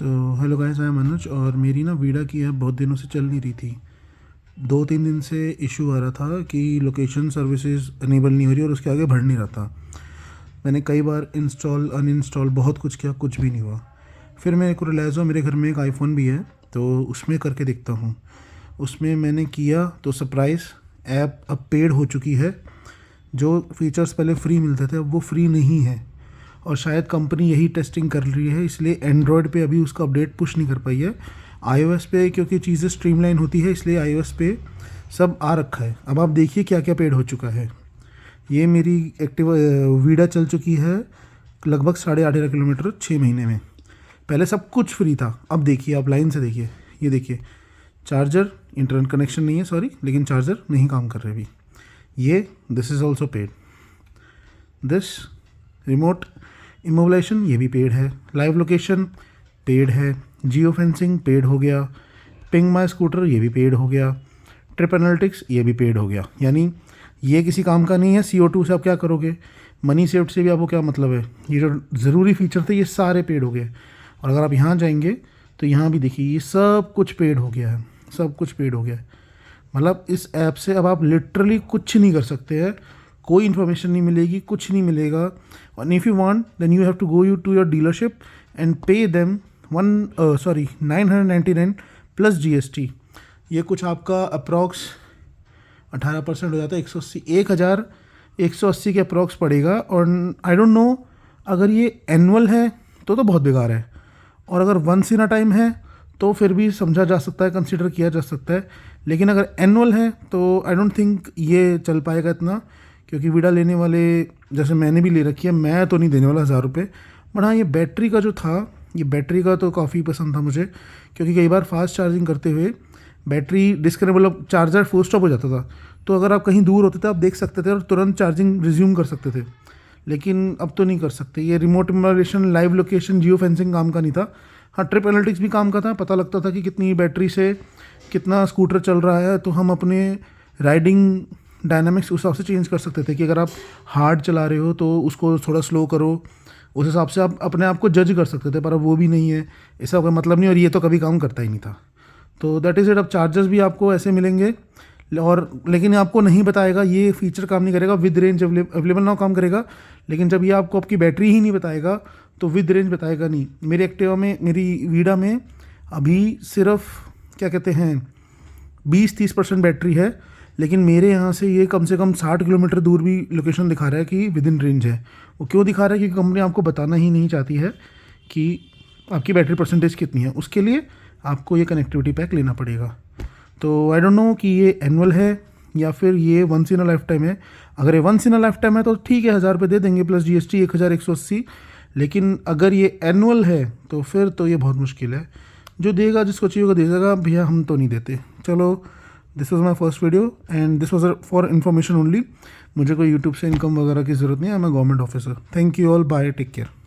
तो hello guys, I am अनुज। और मेरी ना वीडा की ऐप बहुत दिनों से चल नहीं रही थी। 2-3 दिन से इशू आ रहा था कि लोकेशन सर्विसेज इनेबल नहीं हो रही और उसके आगे बढ़ नहीं रहा था। मैंने कई बार इंस्टॉल अनइंस्टॉल बहुत कुछ किया, कुछ भी नहीं हुआ। फिर मेरे को रियलाइज़ हुआ मेरे घर में एक आईफोन भी है, तो उसमें करके देखता हूँ। उसमें मैंने किया तो सरप्राइज़, ऐप अब पेड हो चुकी है। जो फीचर्स पहले फ्री मिलते थे अब वो फ्री नहीं है, और शायद कंपनी यही टेस्टिंग कर रही है, इसलिए एंड्रॉयड पे अभी उसका अपडेट पुश नहीं कर पाई है। आईओएस पे क्योंकि चीज़ें स्ट्रीमलाइन होती है, इसलिए आईओएस पे सब आ रखा है। अब आप देखिए क्या क्या पेड हो चुका है। ये मेरी एक्टिव वीडा चल चुकी है लगभग 18.5 किलोमीटर 6 महीने में। पहले सब कुछ फ्री था, अब देखिए, आप लाइन से देखिए। ये देखिए, चार्जर, इंटरनेट कनेक्शन नहीं है सॉरी, लेकिन चार्जर नहीं काम कर रहे अभी। ये this is also paid. This remote immobilisation ये भी पेड है। लाइव लोकेशन पेड है। जियो फेंसिंग पेड हो गया। पिंग माई स्कूटर ये भी पेड हो गया। ट्रिप एनालिटिक्स ये भी पेड हो गया। यानी ये किसी काम का नहीं है। CO2 से आप क्या करोगे, मनी सेव्ड से भी आपको क्या मतलब है। ये जो ज़रूरी फीचर थे ये सारे पेड हो गए। और अगर आप यहाँ जाएंगे तो यहाँ भी देखिए, ये सब कुछ पेड हो गया है, सब कुछ पेड हो गया है। मतलब इस ऐप से अब आप लिटरली कुछ नहीं कर सकते हैं। कोई इन्फॉर्मेशन नहीं मिलेगी, कुछ नहीं मिलेगा। और if you want then you have to go to your dealership and pay them 999 plus GST। ये कुछ आपका अप्रॉक्स 18% हो जाता है। 180 के अप्रॉक्स पड़ेगा। और आई डोंट नो, अगर ये एनुअल है तो बहुत बेकार है, और अगर वंस इन अ टाइम है तो फिर भी समझा जा सकता है, कंसिडर किया जा सकता है। लेकिन अगर एनुअल है तो आई डोंट थिंक ये चल पाएगा इतना, क्योंकि वीडा लेने वाले, जैसे मैंने भी ले रखी है, मैं तो नहीं देने वाला 1000 रुपये। बट हाँ, ये बैटरी का जो था, ये बैटरी का तो काफ़ी पसंद था मुझे, क्योंकि कई बार फास्ट चार्जिंग करते हुए बैटरी डिस्कनेबल, चार्जर फुल स्टॉप हो जाता था। तो अगर आप कहीं दूर होते थे आप देख सकते थे और तुरंत चार्जिंग रिज्यूम कर सकते थे, लेकिन अब तो नहीं कर सकते। ये remote immobilisation, live location, geo fencing काम का नहीं था। हाँ, ट्रिप एनालिटिक्स भी काम का था। पता लगता था कि कितनी बैटरी से कितना स्कूटर चल रहा है, तो हम अपने राइडिंग डायनामिक्स उस हिसाब से चेंज कर सकते थे कि अगर आप हार्ड चला रहे हो तो उसको थोड़ा स्लो करो, उस हिसाब से आप अपने आप को जज कर सकते थे। पर अब वो भी नहीं है, ऐसा कोई मतलब नहीं। और ये तो कभी काम करता ही नहीं था। तो दैट इज़ इट। अब चार्जर्स भी आपको ऐसे मिलेंगे, और लेकिन आपको नहीं बताएगा, ये फीचर काम नहीं करेगा। विद रेंज अवेलेबल ना काम करेगा, लेकिन जब ये आपको आपकी बैटरी ही नहीं बताएगा तो विद रेंज बताएगा नहीं। मेरी एक्टिवा में, मेरी वीडा में अभी सिर्फ क्या कहते हैं 20-30% बैटरी है, लेकिन मेरे यहाँ से ये कम से कम 60 किलोमीटर दूर भी लोकेशन दिखा रहा है कि विद इन रेंज है। वो क्यों दिखा रहा है? क्योंकि कंपनी आपको बताना ही नहीं चाहती है कि आपकी बैटरी परसेंटेज कितनी है। उसके लिए आपको ये कनेक्टिविटी पैक लेना पड़ेगा। तो आई डोंट नो कि ये एनुअल है या फिर ये once in a life time है। अगर ये once in a life time है तो ठीक है, 1000 रुपये दे देंगे प्लस GST 1180। लेकिन अगर ये एनुअल है तो फिर तो ये बहुत मुश्किल है। जो देगा, जिसको चाहिए होगा दे देगा, भैया हम तो नहीं देते। चलो, this was my first video and this was for information only. मुझे कोई यूट्यूब से इनकम वगैरह की ज़रूरत नहीं है। I am a government officer. Thank you all, bye, take care.